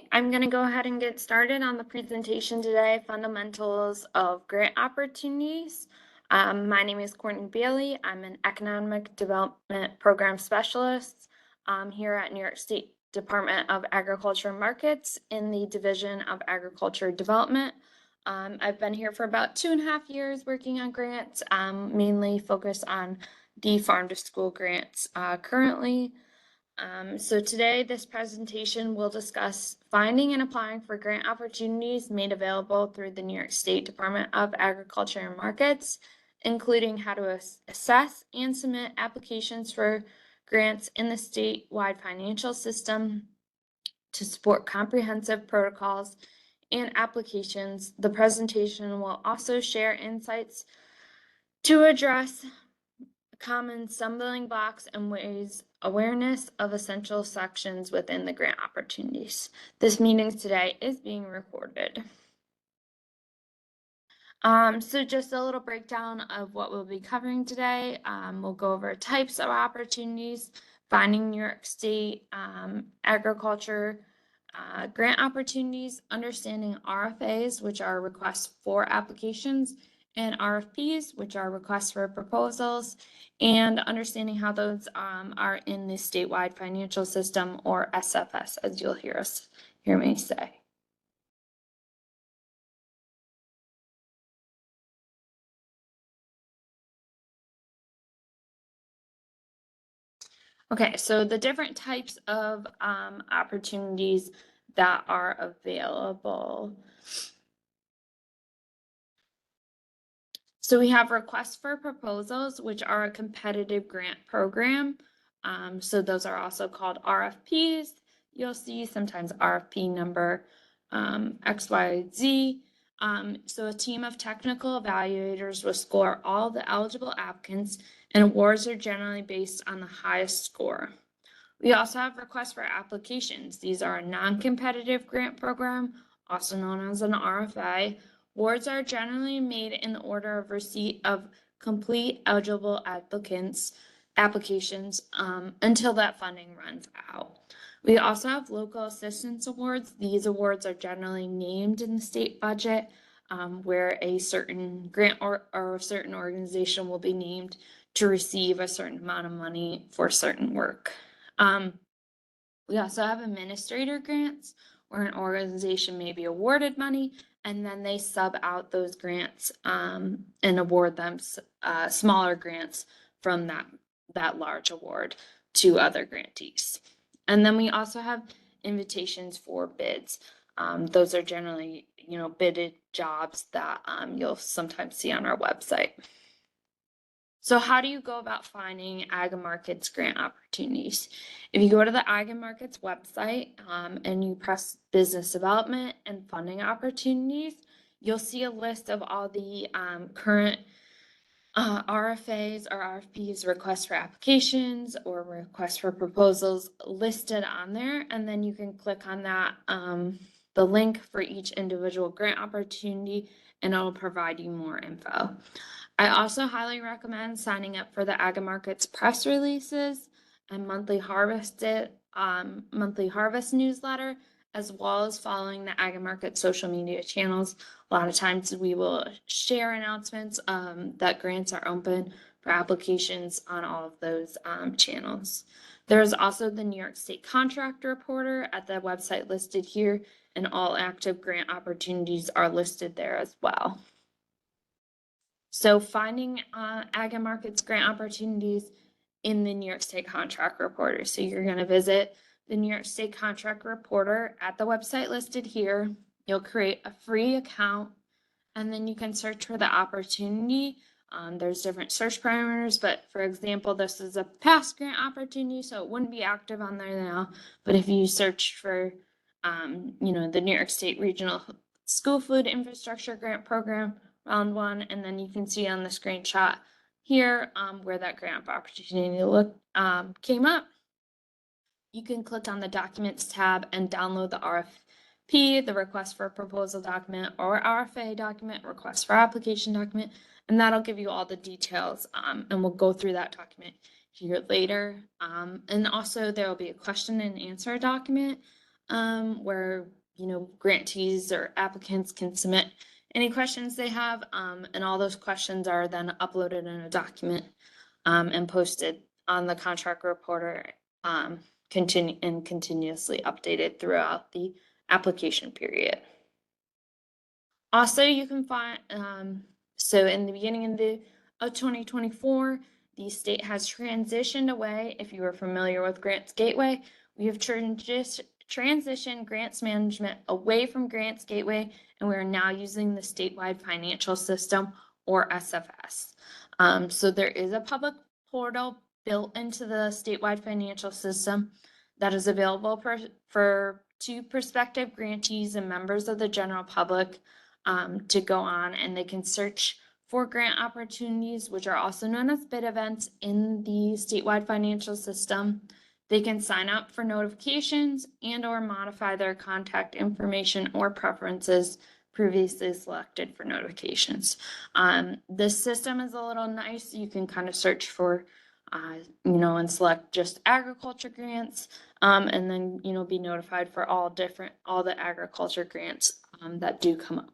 Okay, I'm going to go ahead and get started on the presentation today, Fundamentals of Grant Opportunities. My name is Courtney Bailey. I'm an Economic Development Program Specialist here at New York State Department of Agriculture and Markets in the Division of Agriculture Development. I've been here for about 2.5 years working on grants, mainly focused on the farm to school grants currently. So today, this presentation will discuss finding and applying for grant opportunities made available through the New York State Department of Agriculture and Markets, including how to assess and submit applications for grants in the statewide financial system to support comprehensive protocols and applications. The presentation will also share insights to address common stumbling blocks and ways awareness of essential sections within the grant opportunities. This meeting today is being recorded. So just a little breakdown of what we'll be covering today. We'll go over types of opportunities, finding New York State agriculture grant opportunities, understanding RFAs, which are requests for applications, and RFPs, which are requests for proposals, and understanding how those are in the statewide financial system, or SFS, as you'll hear me say. Okay, so the different types of opportunities that are available. So we have requests for proposals, which are a competitive grant program. So those are also called RFPs. You'll see sometimes RFP number XYZ. So a team of technical evaluators will score all the eligible applicants, and awards are generally based on the highest score. We also have requests for applications. These are a non-competitive grant program, also known as an RFA. Awards are generally made in the order of receipt of complete eligible applications until that funding runs out. We also have local assistance awards. These awards are generally named in the state budget, where a certain grant or a certain organization will be named to receive a certain amount of money for certain work. We also have administrator grants, where an organization may be awarded money and then they sub out those grants and award them smaller grants from that large award to other grantees. And then we also have invitations for bids. Those are generally, bidded jobs that you'll sometimes see on our website. So how do you go about finding Ag and Markets grant opportunities? If you go to the Ag and Markets website and you press Business Development and Funding Opportunities, you'll see a list of all the current RFAs or RFPs, requests for applications or requests for proposals listed on there. And then you can click on that, the link for each individual grant opportunity, and it'll provide you more info. I also highly recommend signing up for the Ag and Markets press releases and monthly harvest newsletter, as well as following the Ag and Markets social media channels. A lot of times we will share announcements that grants are open for applications on all of those channels. There's also the New York State Contract Reporter at the website listed here, and all active grant opportunities are listed there as well. So finding Ag and Markets grant opportunities in the New York State Contract Reporter. So you're going to visit the New York State Contract Reporter at the website listed here. You'll create a free account, and then you can search for the opportunity. There's different search parameters, but for example, this is a past grant opportunity, so it wouldn't be active on there now. But if you search for, the New York State Regional School Food Infrastructure Grant Program, round 1, and then you can see on the screenshot here where that grant opportunity came up. You can click on the Documents tab and download the RFP, the Request for Proposal document, or RFA document, Request for Application document, and that'll give you all the details, and we'll go through that document here later. And also there will be a question and answer document where, grantees or applicants can submit any questions they have, and all those questions are then uploaded in a document and posted on the contract reporter, continuously updated throughout the application period. Also, you can find, so in the beginning of 2024, the state has transitioned away. If you are familiar with Grants Gateway, we have transitioned grants management away from Grants Gateway, and we are now using the Statewide Financial System, or SFS. So there is a public portal built into the Statewide Financial System that is available to prospective grantees and members of the general public to go on, and they can search for grant opportunities, which are also known as bid events in the Statewide Financial System. They can sign up for notifications and or modify their contact information or preferences previously selected for notifications. This system is a little nice. You can kind of search for, and select just agriculture grants, and then, be notified for all the agriculture grants that do come up.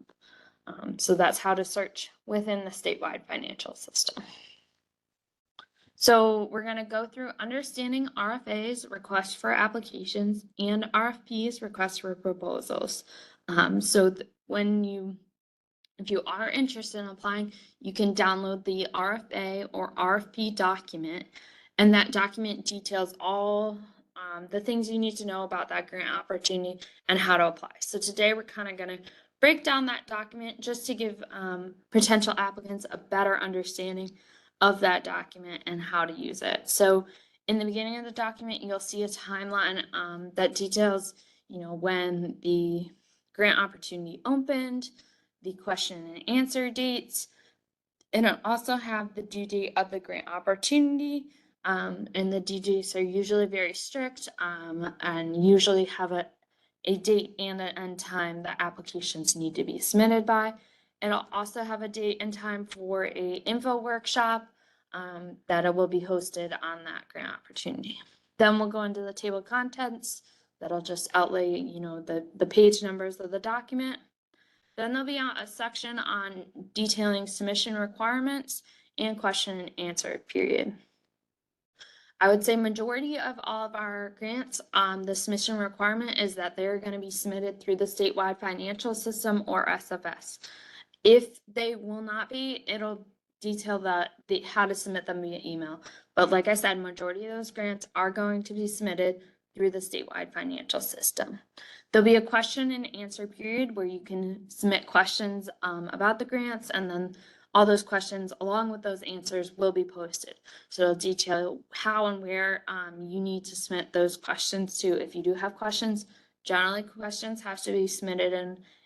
So that's how to search within the Statewide Financial System. So we're going to go through understanding RFAs, requests for applications, and RFPs, requests for proposals. If you are interested in applying, you can download the RFA or RFP document, and that document details all the things you need to know about that grant opportunity and how to apply. So today we're kind of going to break down that document just to give potential applicants a better understanding of that document and how to use it. So in the beginning of the document, you'll see a timeline that details, when the grant opportunity opened, the question and answer dates, and it'll also have the due date of the grant opportunity. And the due dates are usually very strict and usually have a date and an end time that applications need to be submitted by. It'll also have a date and time for a info workshop that it will be hosted on that grant opportunity. Then we'll go into the table of contents that'll just outlay, the page numbers of the document. Then there'll be a section on detailing submission requirements and question and answer period. I would say majority of all of our grants, the submission requirement is that they're going to be submitted through the Statewide Financial System, or SFS. If they will not be, it'll detail how to submit them via email. But like I said, majority of those grants are going to be submitted through the Statewide Financial System. There'll be a question and answer period where you can submit questions about the grants, and then all those questions along with those answers will be posted. So it'll detail how and where you need to submit those questions to. If you do have questions, generally questions have to be submitted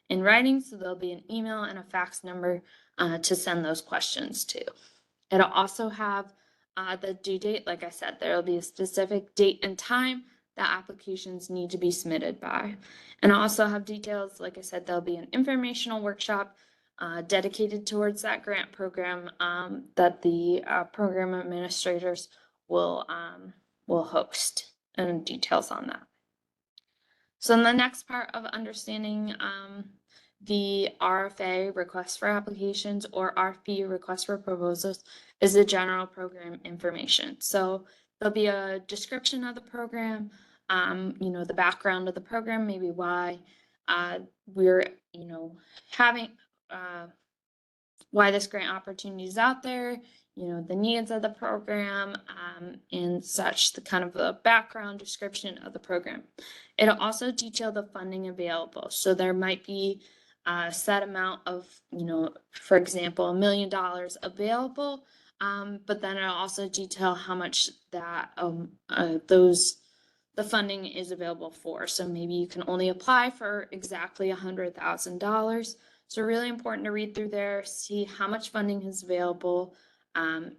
in writing, so there'll be an email and a fax number to send those questions to. It'll also have the due date. Like I said, there'll be a specific date and time that applications need to be submitted by. And I'll also have details. Like I said, there'll be an informational workshop dedicated towards that grant program that the program administrators will host, and details on that. So in the next part of understanding the RFA, request for applications, or RFP, request for proposals, is the general program information. So there'll be a description of the program, the background of the program, maybe why we're, having why this grant opportunity is out there, the needs of the program, and such, the kind of the background description of the program. It'll also detail the funding available. So there might be a set amount of, for example, $1 million available, but then it'll also detail how much that the funding is available for. So maybe you can only apply for exactly $100,000. So really important to read through there, see how much funding is available.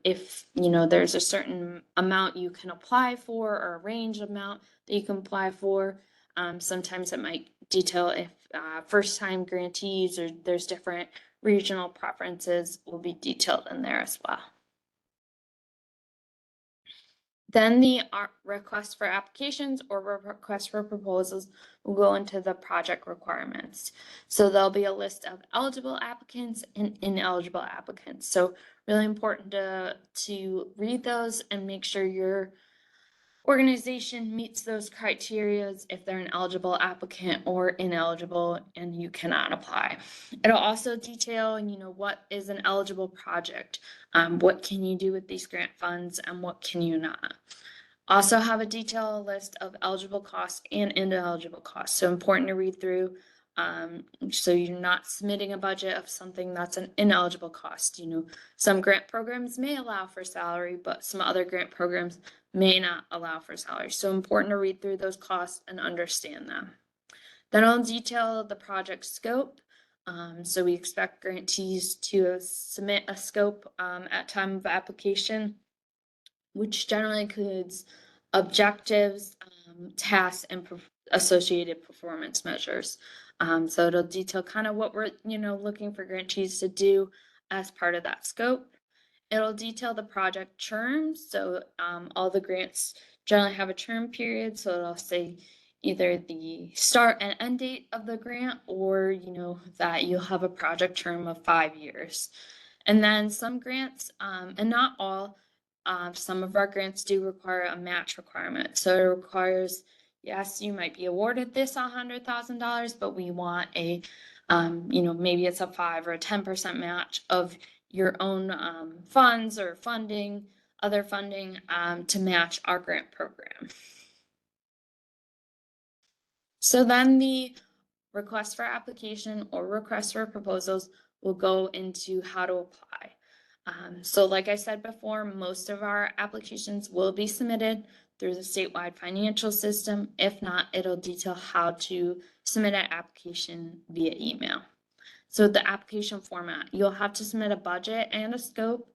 If there's a certain amount you can apply for, or a range amount that you can apply for. Sometimes it might detail if first-time grantees, or there's different regional preferences will be detailed in there as well. Then the request for applications or request for proposals will go into the project requirements. So there'll be a list of eligible applicants and ineligible applicants. So really important to read those and make sure your organization meets those criteria if they're an eligible applicant or ineligible and you cannot apply. It'll also detail, what is an eligible project, what can you do with these grant funds and what can you not. Also have a detailed list of eligible costs and ineligible costs. So important to read through, so you're not submitting a budget of something that's an ineligible cost. Some grant programs may allow for salary, but some other grant programs may not allow for salary. So important to read through those costs and understand them. Then I'll detail the project scope. So we expect grantees to submit a scope at time of application, which generally includes objectives, tasks, and associated performance measures. So it'll detail kind of what we're, looking for grantees to do as part of that scope. It'll detail the project terms. So all the grants generally have a term period. So it'll say either the start and end date of the grant or, that you'll have a project term of 5 years. And then some grants, and not all, some of our grants do require a match requirement. So it requires, yes, you might be awarded this $100,000, but we want a, maybe it's a 5 or a 10% match of your own funds or funding, other funding to match our grant program. So then the request for application or request for proposals will go into how to apply. So like I said before, most of our applications will be submitted through the statewide financial system. If not, it'll detail how to submit an application via email. So the application format, you'll have to submit a budget and a scope.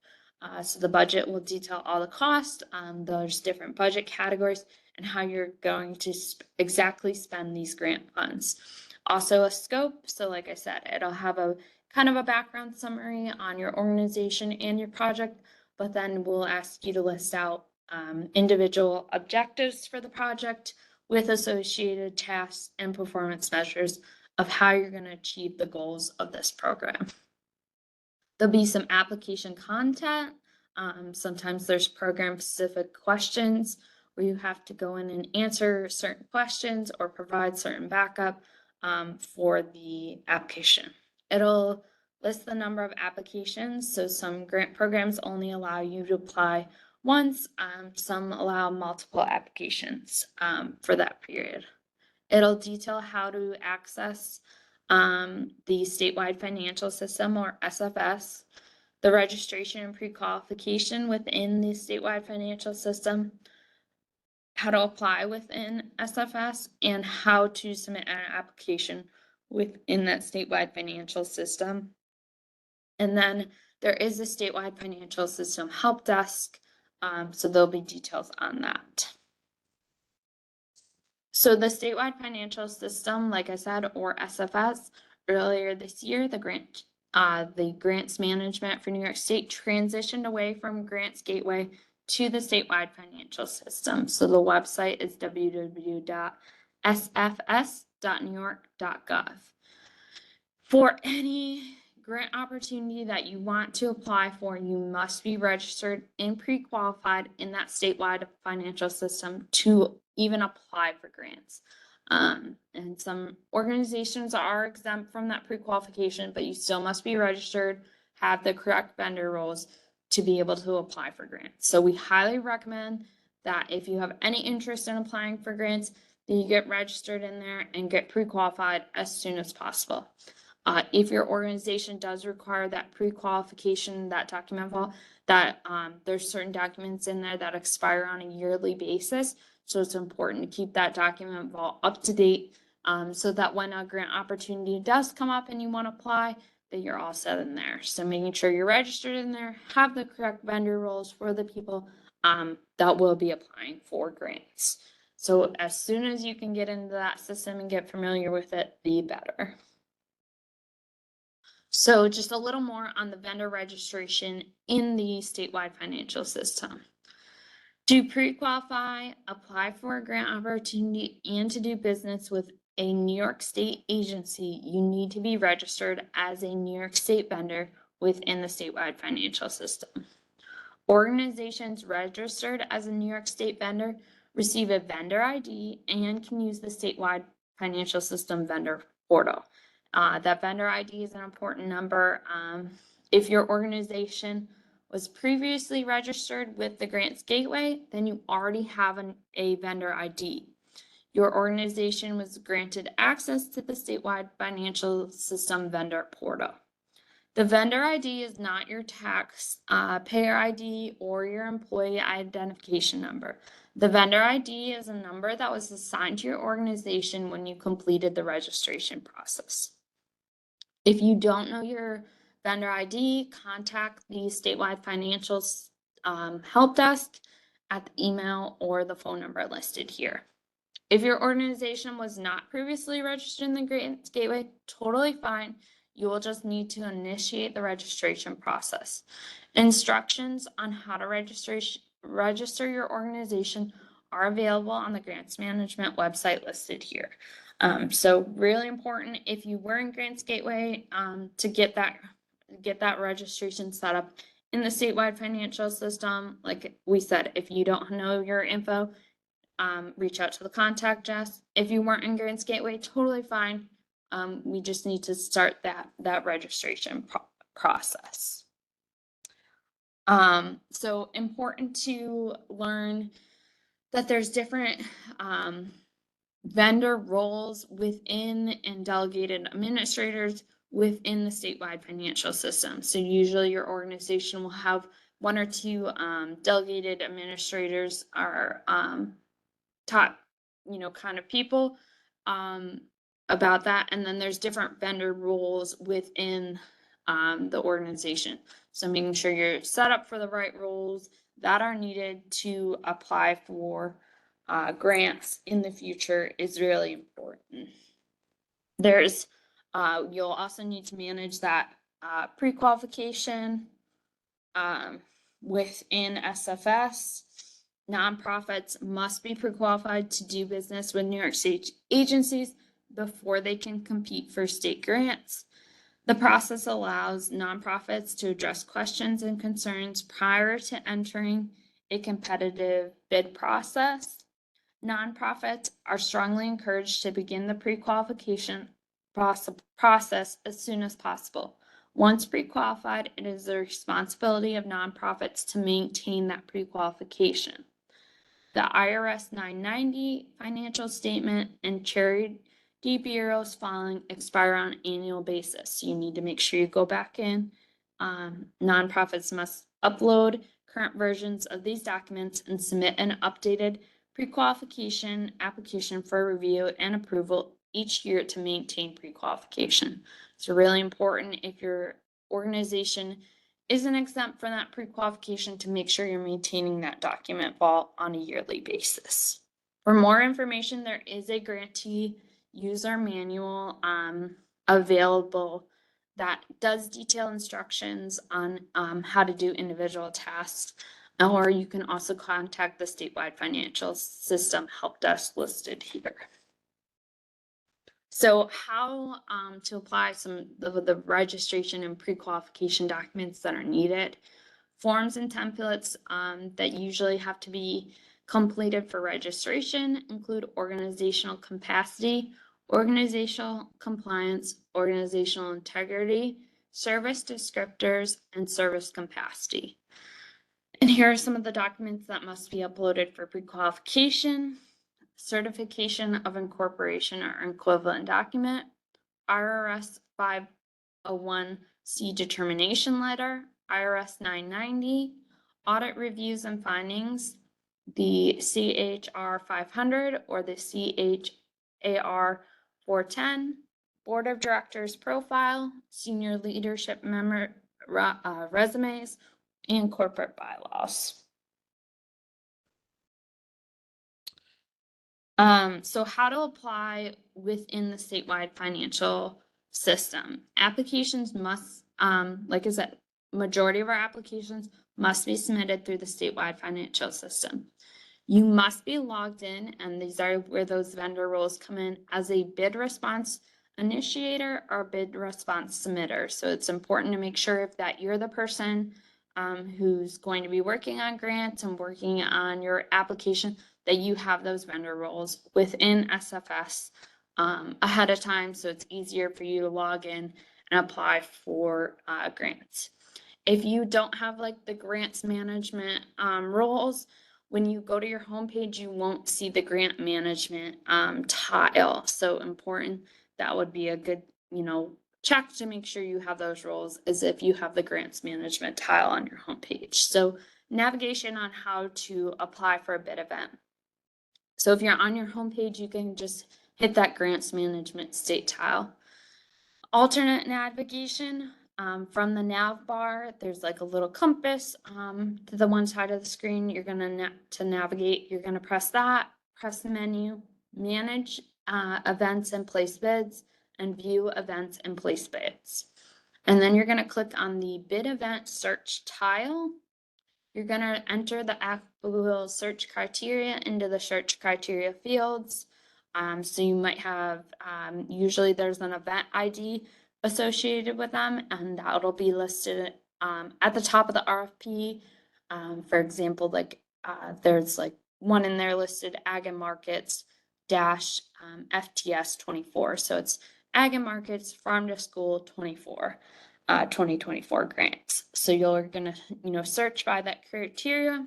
So the budget will detail all the costs, there's different budget categories, and how you're going to exactly spend these grant funds. Also a scope, so like I said, it'll have a kind of a background summary on your organization and your project, but then we'll ask you to list out individual objectives for the project with associated tasks and performance measures of how you're going to achieve the goals of this program. There'll be some application content. Sometimes there's program-specific questions where you have to go in and answer certain questions or provide certain backup for the application. It'll list the number of applications. So some grant programs only allow you to apply once. Some allow multiple applications for that period. It'll detail how to access the Statewide Financial System, or SFS, the registration and pre-qualification within the Statewide Financial System, how to apply within SFS, and how to submit an application within that Statewide Financial System. And then there is a Statewide Financial System help desk, so there'll be details on that. So the Statewide Financial System, like I said, or SFS, earlier this year, the grants management for New York State transitioned away from Grants Gateway to the Statewide Financial System. So the website is www.sfs.newyork.gov. For any grant opportunity that you want to apply for, you must be registered and pre-qualified in that statewide financial system to even apply for grants. And some organizations are exempt from that pre-qualification, but you still must be registered, have the correct vendor roles to be able to apply for grants. So we highly recommend that if you have any interest in applying for grants, that you get registered in there and get pre-qualified as soon as possible. If your organization does require that pre-qualification, that document vault, that there's certain documents in there that expire on a yearly basis. So it's important to keep that document vault up to date so that when a grant opportunity does come up and you want to apply, that you're all set in there. So making sure you're registered in there, have the correct vendor roles for the people that will be applying for grants. So as soon as you can get into that system and get familiar with it, the better. So just a little more on the vendor registration in the statewide financial system. To pre-qualify, apply for a grant opportunity, and to do business with a New York State agency, you need to be registered as a New York State vendor within the statewide financial system. Organizations registered as a New York State vendor receive a vendor ID and can use the statewide financial system vendor portal. That vendor ID is an important number. If your organization was previously registered with the Grants Gateway, then you already have a vendor ID. Your organization was granted access to the statewide financial system vendor portal. The vendor ID is not your tax payer ID or your employee identification number. The vendor ID is a number that was assigned to your organization when you completed the registration process. If you don't know your vendor ID, contact the statewide financial help desk at the email or the phone number listed here. If your organization was not previously registered in the Grants Gateway, totally fine. You will just need to initiate the registration process. Instructions on how to register your organization are available on the Grants Management website listed here. So really important if you were in Grants Gateway to get that registration set up in the statewide financial system. Like we said, if you don't know your info, reach out to the contact desk. If you weren't in Grants Gateway, totally fine. We just need to start that registration process. So important to learn that there's different vendor roles within and delegated administrators within the statewide financial system. So usually your organization will have one or two delegated administrators or top, kind of people about that. And then there's different vendor roles within the organization. So making sure you're set up for the right roles that are needed to apply for grants in the future is really important. You'll also need to manage that pre-qualification within SFS. Nonprofits must be pre-qualified to do business with New York State agencies before they can compete for state grants. The process allows nonprofits to address questions and concerns prior to entering a competitive bid process. Nonprofits are strongly encouraged to begin the pre-qualification process as soon as possible. Once pre-qualified, it is the responsibility of nonprofits to maintain that pre-qualification. The IRS 990 financial statement and charity bureaus filing expire on an annual basis. So you need to make sure you go back in. Nonprofits must upload current versions of these documents and submit an updated pre-qualification application for review and approval each year to maintain pre-qualification. It's really important if your organization isn't exempt from that pre-qualification to make sure you're maintaining that document vault on a yearly basis. For more information, there is a grantee user manual available that does detail instructions on how to do individual tasks, or you can also contact the statewide financial system help desk listed here. So how to apply some of the registration and pre-qualification documents that are needed. Forms and templates that usually have to be completed for registration include organizational capacity, organizational compliance, organizational integrity, service descriptors, and service capacity. And here are some of the documents that must be uploaded for pre-qualification: certification of incorporation or equivalent document, IRS 501C determination letter, IRS 990, audit reviews and findings, the CHR 500 or the CHAR 410, board of directors profile, senior leadership member resumes, and corporate bylaws. So how to apply within the statewide financial system. Applications must, like I said, majority of our applications must be submitted through the statewide financial system. You must be logged in, and these are where those vendor roles come in, as a bid response initiator or bid response submitter. So it's important to make sure that you're the person who's going to be working on grants and working on your application, that you have those vendor roles within SFS ahead of time, so it's easier for you to log in and apply for grants. If you don't have like the grants management roles, when you go to your homepage, you won't see the grant management tile. So important, that would be a good, check to make sure you have those roles, is if you have the grants management tile on your homepage. So navigation on how to apply for a bid event. So if you're on your homepage, you can just hit that grants management state tile. Alternate navigation, from the nav bar, there's like a little compass to the one side of the screen. You're gonna to navigate, you're gonna press that, press the menu, manage events and place bids, and view events and place bids. And then you're gonna click on the bid event search tile. You're gonna enter the applicable search criteria into the search criteria fields. So you might have, usually there's an event ID associated with them, and that'll be listed at the top of the RFP. For example, like there's like one in there listed, Ag and Markets dash FTS 24. So it's Ag and Markets Farm to School 24. 2024 grants. So you're gonna, search by that criteria,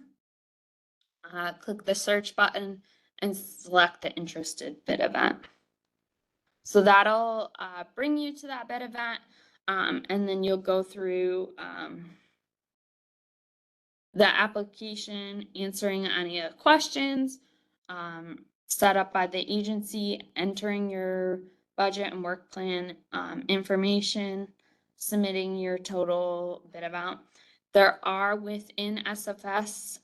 click the search button, and select the interested bid event. So that'll bring you to that bid event, and then you'll go through the application, answering any questions set up by the agency, entering your budget and work plan information, submitting your total bid amount. There are within SFS,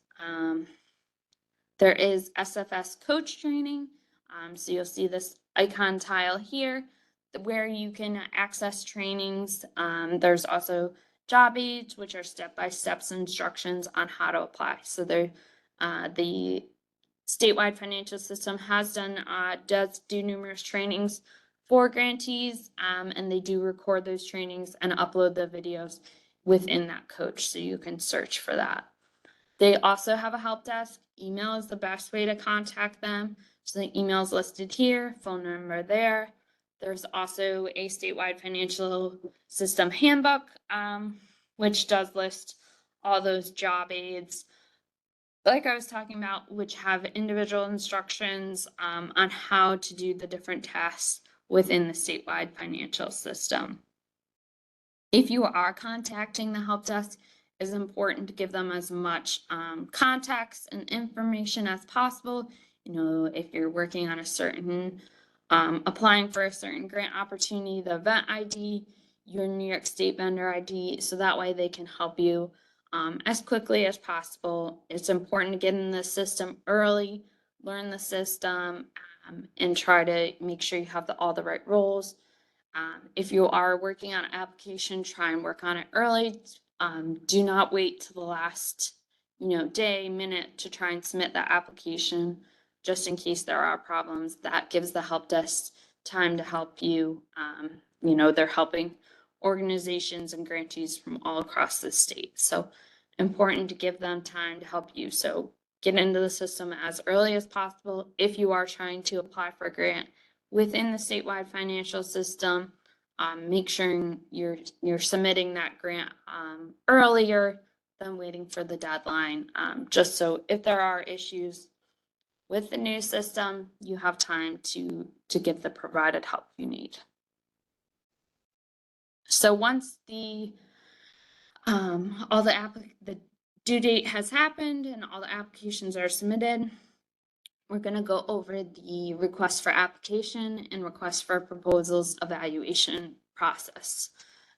there is SFS coach training. So you'll see this icon tile here where you can access trainings. There's also job aids, which are step-by-step instructions on how to apply. So the Statewide Financial System does do numerous trainings for grantees, and they do record those trainings and upload the videos within that coach, so you can search for that. They also have a help desk. Email is the best way to contact them. So the email is listed here, phone number there. There's also a Statewide Financial System handbook, which does list all those job aids, like I was talking about, which have individual instructions on how to do the different tasks within the Statewide Financial System. If you are contacting the help desk, it's important to give them as much context and information as possible. If you're working on a certain, applying for a certain grant opportunity, the event ID, your New York State vendor ID, so that way they can help you as quickly as possible. It's important to get in the system early, learn the system, and try to make sure you have all the right roles. If you are working on an application, try and work on it early. Do not wait till the last, day, minute to try and submit that application, just in case there are problems. That gives the help desk time to help you. They're helping organizations and grantees from all across the state. So important to give them time to help you. So get into the system as early as possible if you are trying to apply for a grant within the Statewide Financial System. Make sure you're submitting that grant earlier than waiting for the deadline, just so if there are issues with the new system, you have time to get the provided help you need. So once the due date has happened and all the applications are submitted, we're going to go over the request for application and request for proposals evaluation process.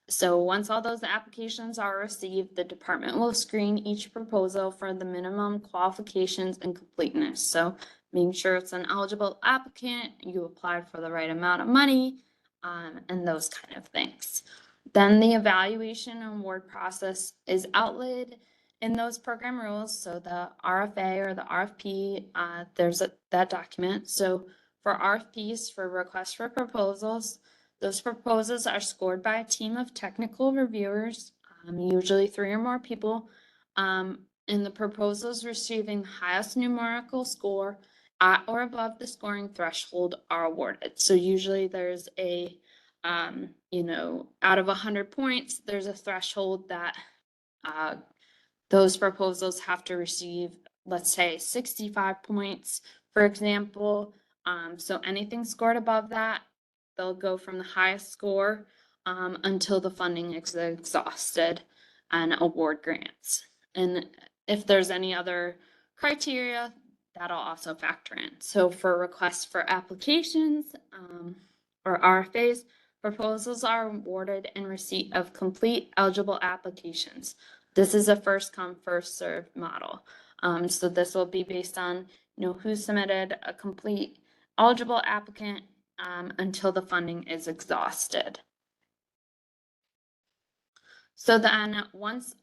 So once all those applications are received, the department will screen each proposal for the minimum qualifications and completeness. So making sure it's an eligible applicant, you applied for the right amount of money, and those kind of things. Then the evaluation and award process is outlined in those program rules, so the RFA or the RFP, there's that document. So for RFPs, for requests for proposals, those proposals are scored by a team of technical reviewers, usually 3 or more people, and the proposals receiving the highest numerical score at or above the scoring threshold are awarded. So usually there's a, out of 100 points, there's a threshold that those proposals have to receive, let's say, 65 points, for example. So anything scored above that, they'll go from the highest score until the funding is exhausted and award grants. And if there's any other criteria, that'll also factor in. So for requests for applications or RFAs, proposals are awarded in receipt of complete eligible applications. This is a first come, first served model. So this will be based on, who submitted a complete eligible applicant until the funding is exhausted. So then once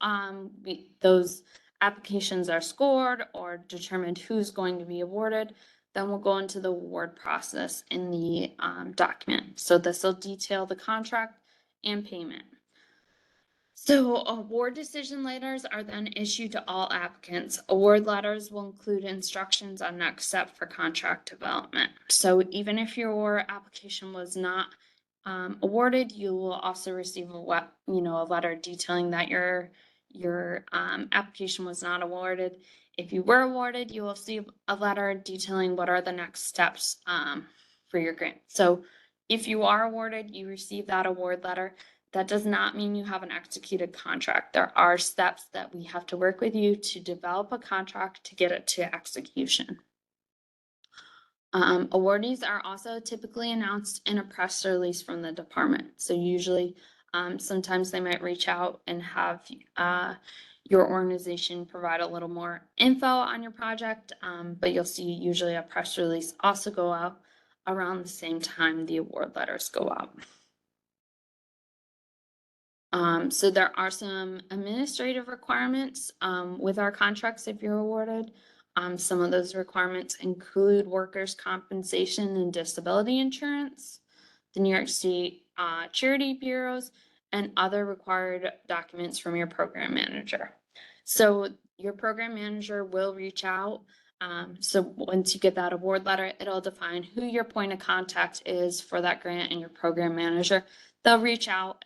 those applications are scored or determined who's going to be awarded, then we'll go into the award process in the document. So this will detail the contract and payment. So award decision letters are then issued to all applicants. Award letters will include instructions on next step for contract development. So even if your application was not awarded, you will also receive a letter detailing that your application was not awarded. If you were awarded, you will receive a letter detailing what are the next steps for your grant. So if you are awarded, you receive that award letter. That does not mean you have an executed contract. There are steps that we have to work with you to develop a contract to get it to execution. Awardees are also typically announced in a press release from the department. So usually, sometimes they might reach out and have your organization provide a little more info on your project, but you'll see usually a press release also go out around the same time the award letters go out. So there are some administrative requirements with our contracts if you're awarded. Some of those requirements include workers' compensation and disability insurance, the New York State charity bureaus, and other required documents from your program manager. So your program manager will reach out. So once you get that award letter, it'll define who your point of contact is for that grant and your program manager. They'll reach out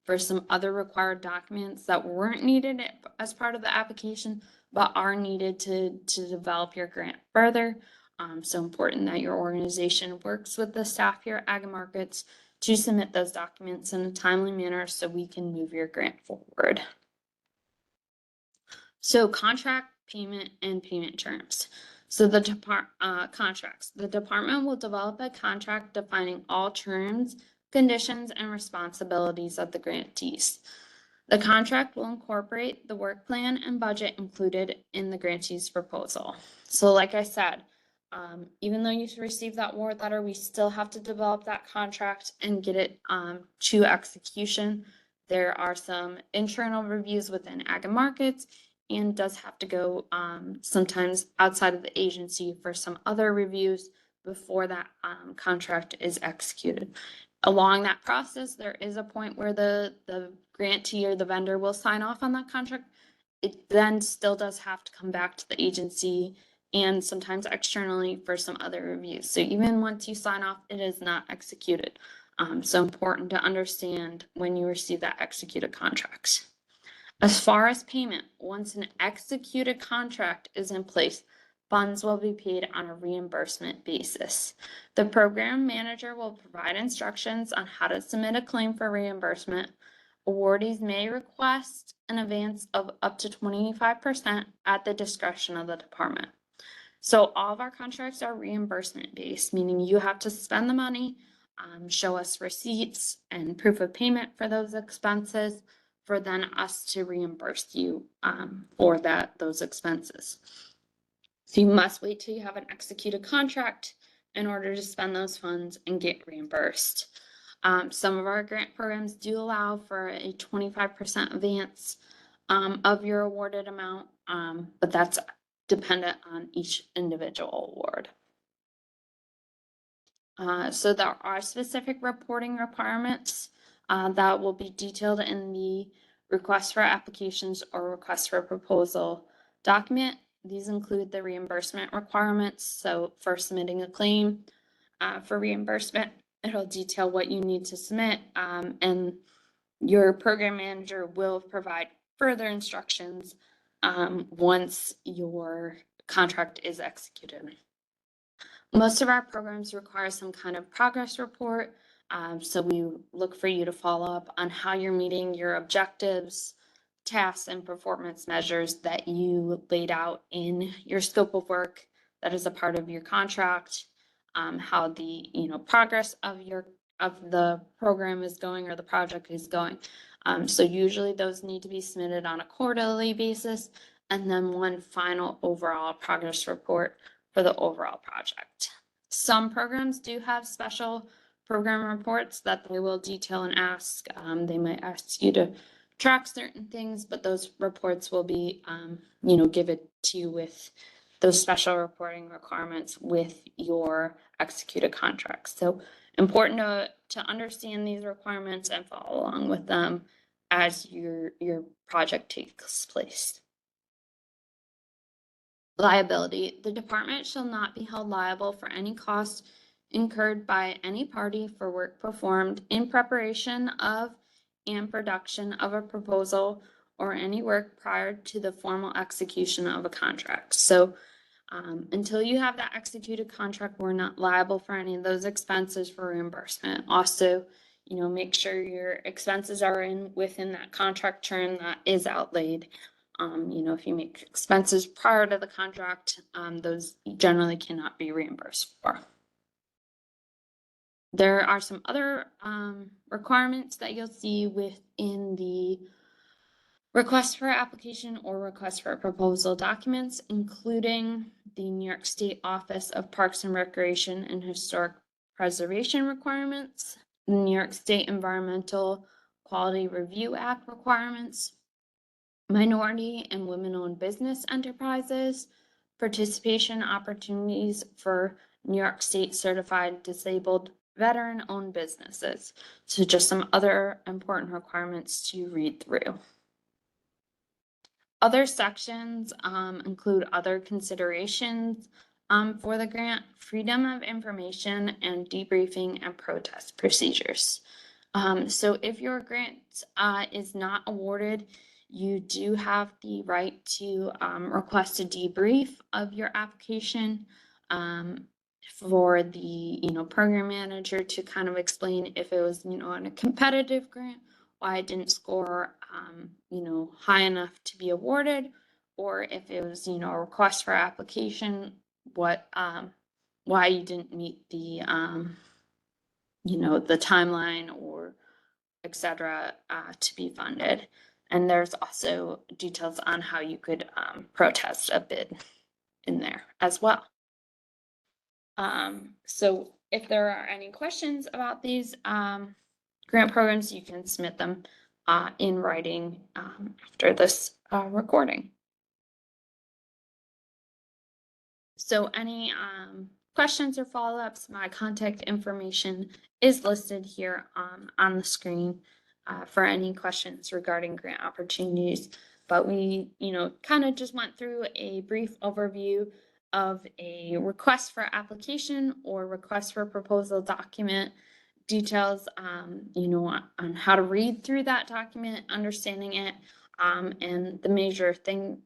for some other required documents that weren't needed as part of the application, but are needed to develop your grant further. So important that your organization works with the staff here at Ag Markets to submit those documents in a timely manner so we can move your grant forward. So contract, payment, and payment terms. So the contracts. The department will develop a contract defining all terms, conditions, and responsibilities of the grantees. The contract will incorporate the work plan and budget included in the grantee's proposal. So like I said, even though you receive that award letter, we still have to develop that contract and get it to execution. There are some internal reviews within Ag and Markets, and does have to go sometimes outside of the agency for some other reviews before that contract is executed. Along that process, there is a point where the grantee or the vendor will sign off on that contract. It then still does have to come back to the agency and sometimes externally for some other reviews. So even once you sign off, it is not executed. So important to understand when you receive that executed contract. As far as payment, once an executed contract is in place, funds will be paid on a reimbursement basis. The program manager will provide instructions on how to submit a claim for reimbursement. Awardees may request an advance of up to 25% at the discretion of the department. So all of our contracts are reimbursement based, meaning you have to spend the money, show us receipts and proof of payment for those expenses, for then us to reimburse you for those expenses. So you must wait till you have an executed contract in order to spend those funds and get reimbursed. Some of our grant programs do allow for a 25% advance. of your awarded amount, but that's dependent on each individual award. So there are specific reporting requirements that will be detailed in the request for applications or request for proposal document. These include the reimbursement requirements. So for submitting a claim for reimbursement, it'll detail what you need to submit, and your program manager will provide further instructions once your contract is executed. Most of our programs require some kind of progress report. So we look for you to follow up on how you're meeting your objectives, tasks, and performance measures that you laid out in your scope of work that is a part of your contract, how the progress of the program is going or the project is going. So usually those need to be submitted on a quarterly basis, and then one final overall progress report for the overall project. Some programs do have special program reports that they will detail and ask. They might ask you to track certain things, but those reports will be, given to you with those special reporting requirements with your executed contracts. So important to understand these requirements and follow along with them as your project takes place. Liability. The department shall not be held liable for any costs incurred by any party for work performed in preparation of and production of a proposal or any work prior to the formal execution of a contract. So until you have that executed contract, we're not liable for any of those expenses for reimbursement. Also, make sure your expenses are within that contract term that is outlaid. If you make expenses prior to the contract, those generally cannot be reimbursed for. There are some other requirements that you'll see within the request for application or request for proposal documents, including the New York State Office of Parks and Recreation and Historic Preservation requirements, the New York State Environmental Quality Review Act requirements, minority and women-owned business enterprises, participation opportunities for New York State certified disabled veteran-owned businesses. So just some other important requirements to read through. Other sections include other considerations for the grant, freedom of information, and debriefing and protest procedures. So if your grant is not awarded, you do have the right to request a debrief of your application for the program manager to kind of explain if it was in a competitive grant, why it didn't score high enough to be awarded, or if it was a request for application, why you didn't meet the the timeline or etc. To be funded. And there's also details on how you could protest a bid in there as well. So if there are any questions about these grant programs, you can submit them in writing after this recording. So any questions or follow-ups, my contact information is listed here on the screen for any questions regarding grant opportunities. But we, kind of just went through a brief overview of a request for application or request for proposal document, details, on how to read through that document, understanding it, and the major thing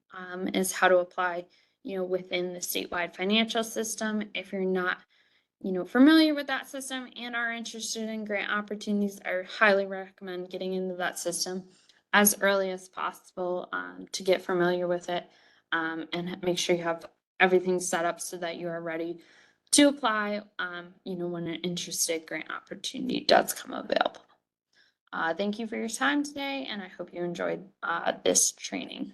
is how to apply within the statewide financial system. If you're not, familiar with that system and are interested in grant opportunities, I highly recommend getting into that system as early as possible to get familiar with it and make sure you have everything set up so that you are ready to apply, when an interested grant opportunity does come available. Thank you for your time today, and I hope you enjoyed this training.